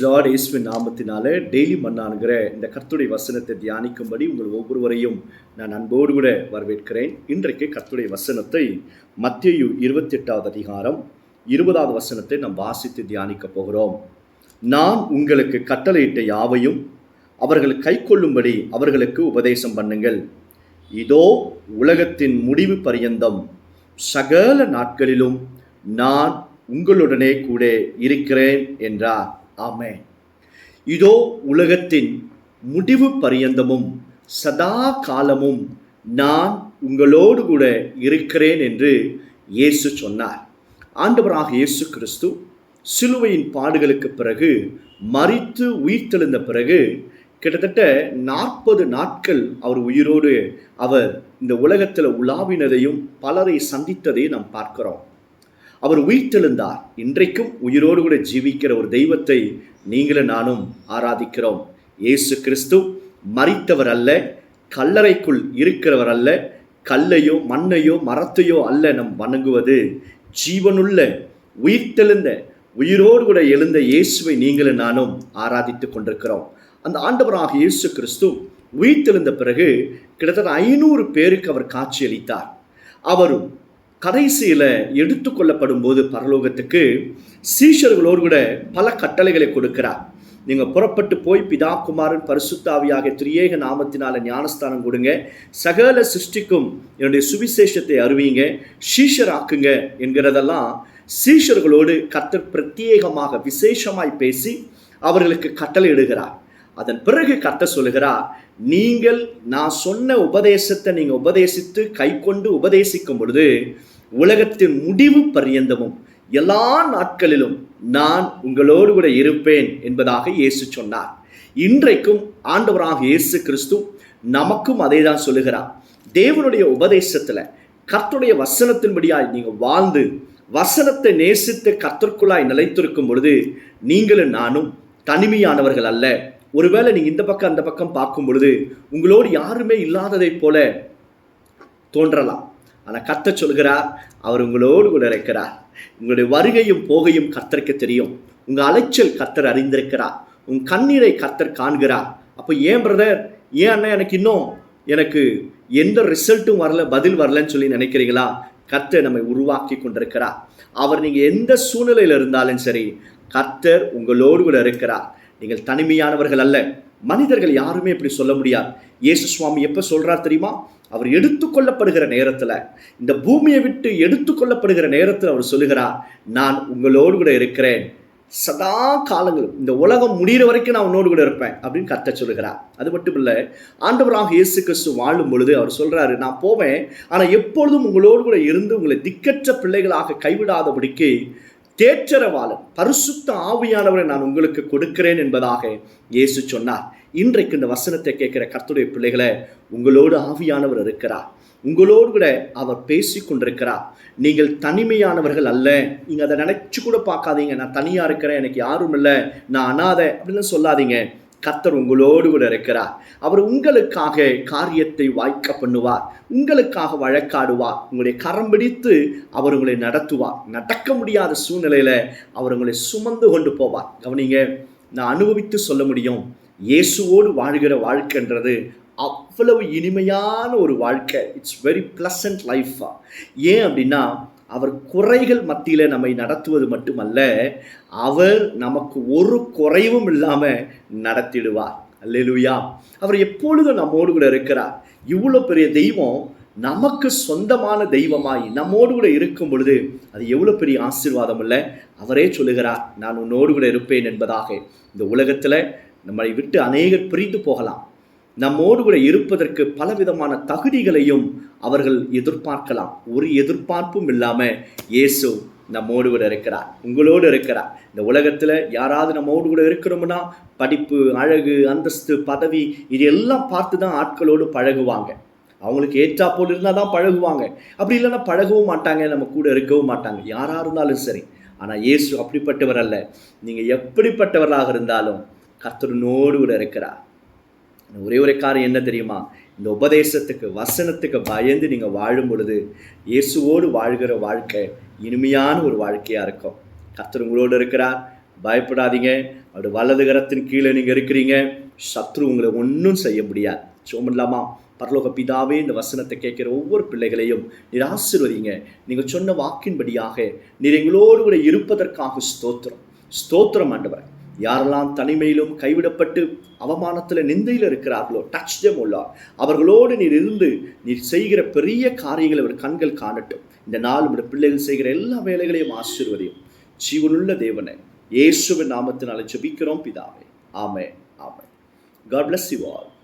Lord. இயேசுவின் நாமத்தினால daily மன்னானுங்கிற இந்த கர்த்தருடைய வசனத்தை தியானிக்கும்படி உங்கள் ஒவ்வொருவரையும் நான் அன்போடு கூட வரவேற்கிறேன். இன்றைக்கு கர்த்தருடைய வசனத்தை மத்தேயு 28வது அதிகாரம் 20வது வசனத்தை நாம் வாசித்து தியானிக்க போகிறோம். நான் உங்களுக்கு கட்டளையிட்ட யாவையும் அவர்கள் கைக்கொள்ளும்படி அவர்களுக்கு உபதேசம் பண்ணுங்கள். இதோ உலகத்தின் முடிவு பரியந்தம் சகல நாட்களிலும் நான் உங்களுடனே கூட இருக்கிறேன் என்றார். ஆமென். இதோ உலகத்தின் முடிவு பரியந்தமும் சதா காலமும் நான் உங்களோடு கூட இருக்கிறேன் என்று இயேசு சொன்னார். ஆண்டவராக இயேசு கிறிஸ்து சிலுவையின் பாடுகளுக்கு பிறகு மரித்து உயிர்த்தெழுந்த பிறகு கிட்டத்தட்ட 40 நாட்கள் அவர் உயிரோடு அவர் இந்த உலகத்தில் உலாவினதையும் பலரை சந்தித்ததையும் நாம் பார்க்கிறோம். அவர் உயிர்த்தெழுந்தார். இன்றைக்கும் உயிரோடு கூட ஜீவிக்கிற ஒரு தெய்வத்தை நீங்களும் நானும் ஆராதிக்கிறோம். இயேசு கிறிஸ்து மரித்தவர் அல்ல, கல்லறைக்குள் இருக்கிறவர் அல்ல, கல்லையோ மண்ணையோ மரத்தையோ அல்ல நம் வணங்குவது. ஜீவனுள்ள உயிர்த்தெழுந்த உயிரோடு கூட எழுந்த இயேசுவை நீங்களும் நானும் ஆராதித்து கொண்டிருக்கிறோம். அந்த ஆண்டவராக இயேசு கிறிஸ்து உயிர்த்தெழுந்த பிறகு கிட்டத்தட்ட 500 பேருக்கு அவர் காட்சியளித்தார். அவரும் கடைசியில் எடுத்துக்கொள்ளப்படும் போது பரலோகத்துக்கு சீஷர்களோடு கூட பல கட்டளைகளை கொடுக்கிறார். நீங்கள் புறப்பட்டு போய் பிதா குமாரன் பரிசுத்த ஆவியாக திரியேக நாமத்தினால ஞானஸ்தானம் கொடுங்க, சகல சிருஷ்டிக்கும் என்னுடைய சுவிசேஷத்தை அறிவிங்க, சீஷராக்குங்க என்கிறதெல்லாம் சீஷர்களோடு கர்த்தர் பிரத்யேகமாக விசேஷமாய் பேசி அவர்களுக்கு கட்டளை இடுகிறார். அதன் பிறகு கர்த்தர் சொல்லுகிறார், நீங்கள் நான் சொன்ன உபதேசத்தை நீங்கள் உபதேசித்து கை கொண்டு உபதேசிக்கும் பொழுது உலகத்தின் முடிவு பரியந்தமும் எல்லா நாட்களிலும் நான் உங்களோடு கூட இருப்பேன் என்பதாக இயேசு சொன்னார். இன்றைக்கும் ஆண்டவராக இயேசு கிறிஸ்து நமக்கும் அதை தான் சொல்லுகிறார். தேவனுடைய உபதேசத்தில் கர்த்தருடைய வசனத்தின்படியாய் நீங்கள் வாழ்ந்து வசனத்தை நேசித்து கர்த்தருக்குள்ளாய் நிலைத்திருக்கும் பொழுது நீங்களும் நானும் தனிமையானவர்கள் அல்ல. ஒருவேளை நீங்கள் இந்த பக்கம் அந்த பக்கம் பார்க்கும் பொழுது உங்களோடு யாருமே இல்லாததை போல தோன்றலாம். ஆனால் கர்த்தர் சொல்கிறார், அவர் உங்களோடு கூட இருக்கிறார். உங்களுடைய வருகையும் போகையும் கர்த்தருக்கு தெரியும். உங்கள் அலைச்சல் கர்த்தர் அறிந்திருக்கிறார். உங்கள் கண்ணீரை கர்த்தர் காண்கிறார். அப்போ ஏன் பிரதர், ஏன் அண்ணன் எனக்கு எந்த ரிசல்ட்டும் வரல, பதில் வரலன்னு சொல்லி நினைக்கிறீங்களா? கர்த்தர் நம்மை உருவாக்கி கொண்டிருக்கிறார். அவர் நீங்கள் எந்த சூழ்நிலையில் இருந்தாலும் சரி, கர்த்தர் உங்களோடு கூட இருக்கிறார். நீங்கள் தனிமையானவர்கள் அல்ல. மனிதர்கள் யாருமே இப்படி சொல்ல முடியாது. இயேசு சுவாமி எப்போ சொல்கிறார் தெரியுமா? அவர் எடுத்துக்கொள்ளப்படுகிற நேரத்தில், இந்த பூமியை விட்டு எடுத்துக்கொள்ளப்படுகிற நேரத்தில் அவர் சொல்லுகிறார், நான் உங்களோடு கூட இருக்கிறேன் சதா காலங்களும், இந்த உலகம் முடிகிற வரைக்கும் நான் உன்னோடு கூட இருப்பேன் அப்படின்னு கர்த்தர் சொல்லுகிறார். அது மட்டும் இல்லை, ஆண்டவராக இயேசு கிறிஸ்து வாழும் பொழுது அவர் சொல்கிறாரு, நான் போவேன், ஆனால் எப்பொழுதும் உங்களோடு கூட இருந்து உங்களை திக்கற்ற பிள்ளைகளாக கைவிடாதபடிக்கு தேற்றரவாளன் பரிசுத்த ஆவியானவரை நான் உங்களுக்கு கொடுக்கிறேன் என்பதாக இயேசு சொன்னார். இன்றைக்கு இந்த வசனத்தை கேட்கிற கர்த்தருடைய பிள்ளைகளை, உங்களோடு ஆவியானவர் இருக்கிறார். உங்களோடு கூட அவர் பேசி கொண்டிருக்கிறார். நீங்கள் தனிமையானவர்கள் அல்ல. நீங்கள் அதை நினைச்சு கூட பார்க்காதீங்க. நான் தனியாக இருக்கிறேன், எனக்கு யாரும் இல்லை, நான் அனாதை அப்படின்னு சொல்லாதீங்க. கர்த்தர் உங்களோடு கூட இருக்கிறார். அவர் உங்களுக்காக காரியத்தை வாய்க்க பண்ணுவார், உங்களுக்காக வழக்காடுவார், உங்களுடைய கரம் பிடித்து அவர் உங்களை நடத்துவார். நடக்க முடியாத சூழ்நிலையில அவர் உங்களை சுமந்து கொண்டு போவார். கவனிங்க, நான் அனுபவித்து சொல்ல முடியும், இயேசுவோடு வாழ்கிற வாழ்க்கைன்றது அவ்வளவு இனிமையான ஒரு வாழ்க்கை. It's very pleasant life. ஏன் அப்படின்னா, அவர் குறைகள் மத்தியில் நம்மை நடத்துவது மட்டுமல்ல, அவர் நமக்கு ஒரு குறைவும் இல்லாமல் நடத்திடுவார். அல்லேலூயா. அவர் எப்பொழுதும் நம்மோடு கூட இருக்கிறார். இவ்வளோ பெரிய தெய்வம் நமக்கு சொந்தமான தெய்வமாய் நம்மோடு கூட இருக்கும் பொழுது அது எவ்வளோ பெரிய ஆசீர்வாதம் இல்லை? அவரே சொல்லுகிறார், நான் உன்னோடு கூட இருப்பேன் என்பதாக. இந்த உலகத்தில் நம்மளை விட்டு அநேகர் பிரிந்து போகலாம். நம்மோடு கூட இருப்பதற்கு பலவிதமான தகுதிகளையும் அவர்கள் எதிர்பார்க்கலாம். ஒரு எதிர்பார்ப்பும் இல்லாமல் இயேசு நம்மோடு கூட இருக்கிறார், உங்களோடு இருக்கிறார். இந்த உலகத்தில் யாராவது நம்மோடு கூட இருக்கிறோம்னா படிப்பு, அழகு, அந்தஸ்து, பதவி இது எல்லாம் பார்த்து தான் ஆட்களோடு பழகுவாங்க. அவங்களுக்கு ஏற்றா போல் இருந்தால் தான் பழகுவாங்க. அப்படி இல்லைன்னா பழகவும் மாட்டாங்க, நம்ம கூட இருக்கவும் மாட்டாங்க, யாராக இருந்தாலும் சரி. ஆனால் இயேசு அப்படிப்பட்டவர் அல்ல. நீங்கள் எப்படிப்பட்டவராக இருந்தாலும் கர்த்தரோடு கூட இருக்கிறார். ஒரே ஒரு காரியம் என்ன தெரியுமா? இந்த உபதேசத்துக்கு வசனத்துக்கு பயந்து நீங்கள் வாழும் பொழுது இயேசுவோடு வாழ்கிற வாழ்க்கை இனிமையான ஒரு வாழ்க்கையாக இருக்கும். கர்த்தர் உங்களோடு இருக்கிறார். பயப்படாதீங்க. அவருடைய வலது கரத்தின் கீழே நீங்கள் இருக்கிறீங்க. சத்ரு உங்களை ஒன்றும் செய்ய முடியாது. சோமல்லாமா. பரலோக பிதாவே, இந்த வசனத்தை கேட்கிற ஒவ்வொரு பிள்ளைகளையும் நீர் ஆசீர்வதிங்க. நீங்கள் சொன்ன வாக்கின்படியாக நீர் எங்களோடு கூட இருப்பதற்காக ஸ்தோத்திரம். ஸ்தோத்திரம் ஆண்டவரே. யாரெல்லாம் தனிமையிலும் கைவிடப்பட்டு அவமானத்தில் நிந்தையில் இருக்கிறார்களோ, டச் தெம் ஓ லார்ட். அவர்களோடு நீர் இருந்து நீர் செய்கிற பெரிய காரியங்களை அவர் கண்கள் காணட்டும். இந்த நாள் உடைய பிள்ளைகள் செய்கிற எல்லா வேலைகளையும் ஆசீர்வதியும். ஜீவனுள்ள தேவனே, இயேசுவின் நாமத்தினால ஜெபிக்கிறோம் பிதாவே. ஆமென். ஆமென். God bless you all.